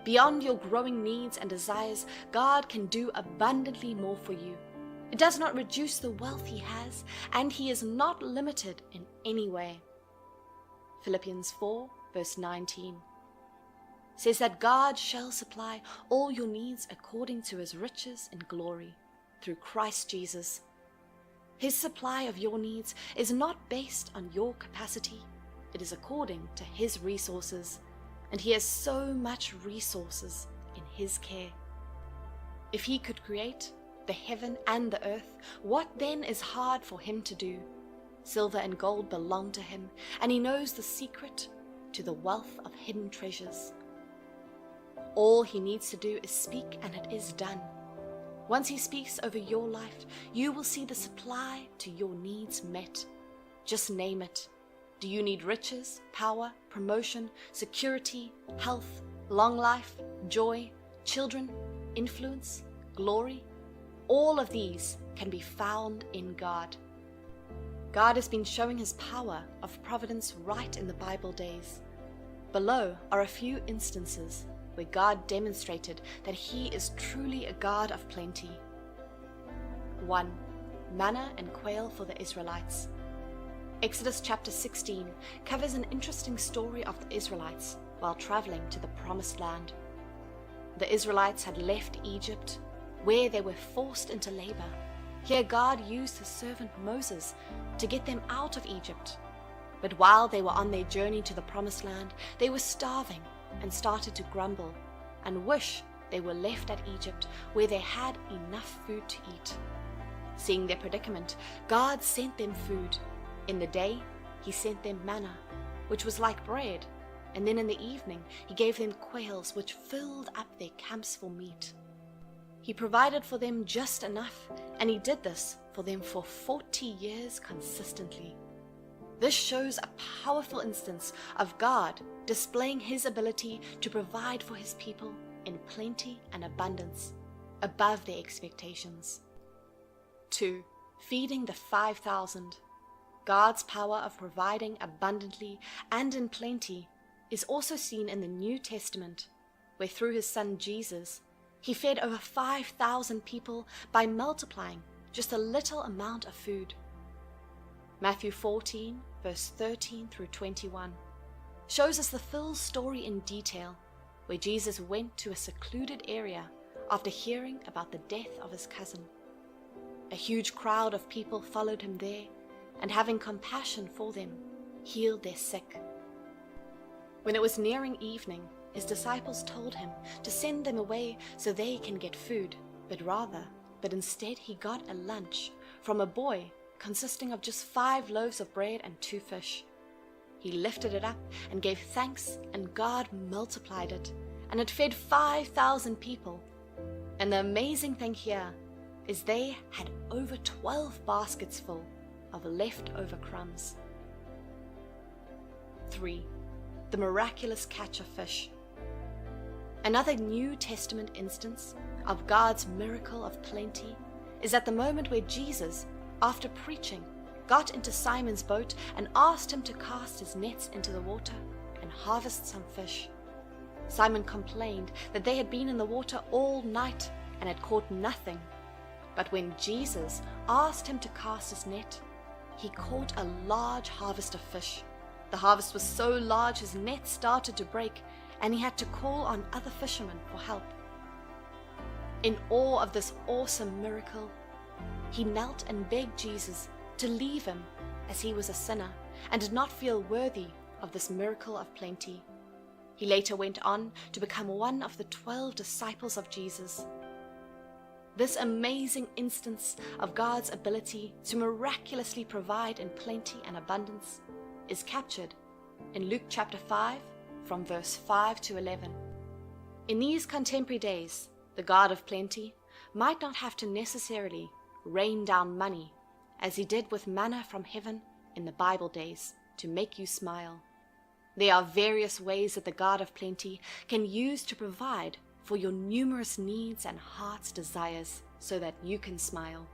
Beyond your growing needs and desires, God can do abundantly more for you. It does not reduce the wealth He has, and He is not limited in any way. Philippians 4 verse 19 says that God shall supply all your needs according to His riches in glory through Christ Jesus. His supply of your needs is not based on your capacity. It is according to His resources, and He has so much resources in His care. If He could create the heaven and the earth, what then is hard for Him to do? Silver and gold belong to Him, and He knows the secret to the wealth of hidden treasures. All He needs to do is speak, and it is done. Once He speaks over your life, you will see the supply to your needs met. Just name it. Do you need riches, power, promotion, security, health, long life, joy, children, influence, glory? All of these can be found in God. God has been showing His power of providence right in the Bible days. Below are a few instances where God demonstrated that He is truly a God of plenty. 1. Manna and quail for the Israelites. Exodus chapter 16 covers an interesting story of the Israelites while traveling to the Promised Land. The Israelites had left Egypt, where they were forced into labor. Here God used His servant Moses to get them out of Egypt. But while they were on their journey to the Promised Land, they were starving and started to grumble and wish they were left at Egypt, where they had enough food to eat. Seeing their predicament, God sent them food. In the day, He sent them manna, which was like bread, and then in the evening He gave them quails, which filled up their camps for meat. He provided for them just enough, and He did this for them for 40 years consistently. This shows a powerful instance of God displaying His ability to provide for His people in plenty and abundance, above their expectations. 2. Feeding the 5,000. God's power of providing abundantly and in plenty is also seen in the New Testament, where through His Son Jesus, He fed over 5,000 people by multiplying just a little amount of food. Matthew 14, verse 13 through 21, shows us the full story in detail, where Jesus went to a secluded area after hearing about the death of His cousin. A huge crowd of people followed Him there, and having compassion for them, healed their sick. When it was nearing evening, His disciples told Him to send them away so they can get food, but instead He got a lunch from a boy consisting of just 5 loaves of bread and 2 fish. He lifted it up and gave thanks, and God multiplied it, and it fed 5,000 people. And the amazing thing here is they had over 12 baskets full of leftover crumbs. 3. The miraculous catch of fish. Another New Testament instance of God's miracle of plenty is at the moment where Jesus, after preaching, got into Simon's boat and asked him to cast his nets into the water and harvest some fish. Simon complained that they had been in the water all night and had caught nothing. But when Jesus asked him to cast his net, he caught a large harvest of fish. The harvest was so large his net started to break, and he had to call on other fishermen for help. In awe of this awesome miracle, he knelt and begged Jesus to leave him, as he was a sinner and did not feel worthy of this miracle of plenty. He later went on to become one of the 12 disciples of Jesus. This amazing instance of God's ability to miraculously provide in plenty and abundance is captured in Luke chapter 5 from verse 5 to 11. In these contemporary days, the God of plenty might not have to necessarily rain down money as He did with manna from heaven in the Bible days to make you smile. There are various ways that the God of plenty can use to provide for your numerous needs and heart's desires so that you can smile.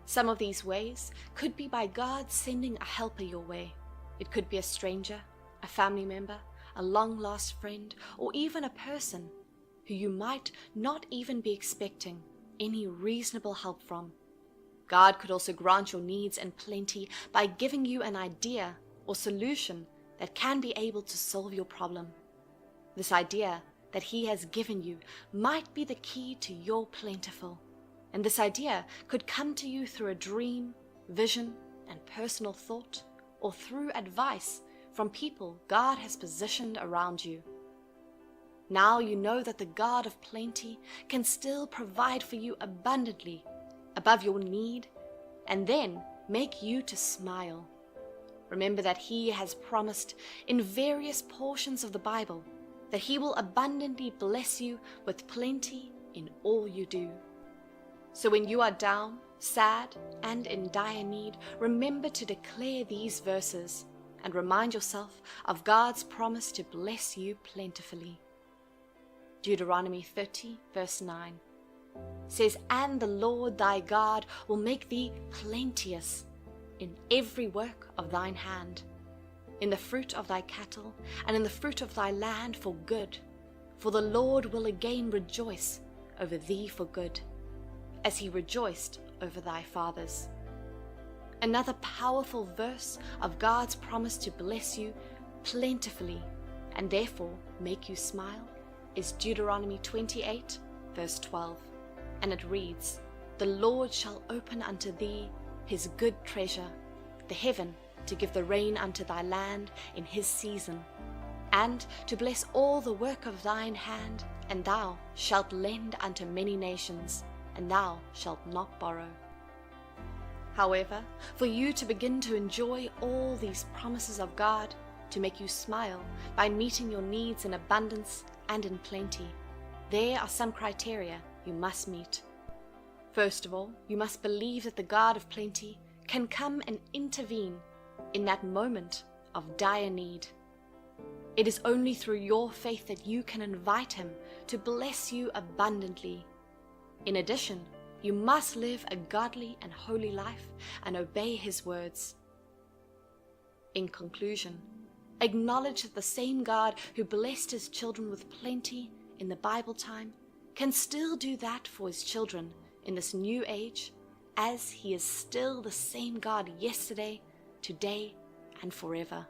Some of these ways could be by God sending a helper your way. It could be a stranger, a family member, a long-lost friend, or even a person who you might not even be expecting any reasonable help from. God could also grant your needs in plenty by giving you an idea or solution that can be able to solve your problem. This idea that He has given you might be the key to your plentiful, and this idea could come to you through a dream, vision, and personal thought, or through advice from people God has positioned around you. Now you know that the God of plenty can still provide for you abundantly above your need, and then make you to smile. Remember that He has promised in various portions of the Bible that He will abundantly bless you with plenty in all you do. So when you are down, sad, and in dire need, remember to declare these verses and remind yourself of God's promise to bless you plentifully. Deuteronomy 30, verse 9 says, "And the Lord thy God will make thee plenteous in every work of thine hand, in the fruit of thy cattle, and in the fruit of thy land for good. For the Lord will again rejoice over thee for good, as He rejoiced over thy fathers." Another powerful verse of God's promise to bless you plentifully and therefore make you smile is Deuteronomy 28, verse 12. And it reads, "The Lord shall open unto thee His good treasure, the heaven, to give the rain unto thy land in his season, and to bless all the work of thine hand, and thou shalt lend unto many nations, and thou shalt not borrow." However, for you to begin to enjoy all these promises of God to make you smile by meeting your needs in abundance and in plenty, there are some criteria you must meet. First of all, you must believe that the God of plenty can come and intervene in that moment of dire need. It is only through your faith that you can invite Him to bless you abundantly. In addition, you must live a godly and holy life and obey His words. In conclusion, acknowledge that the same God who blessed His children with plenty in the Bible time can still do that for His children in this new age, as He is still the same God yesterday, today, and forever.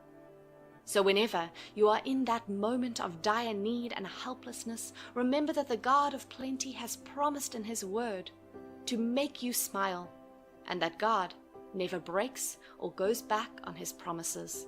So whenever you are in that moment of dire need and helplessness, remember that the God of plenty has promised in His word to make you smile, and that God never breaks or goes back on His promises.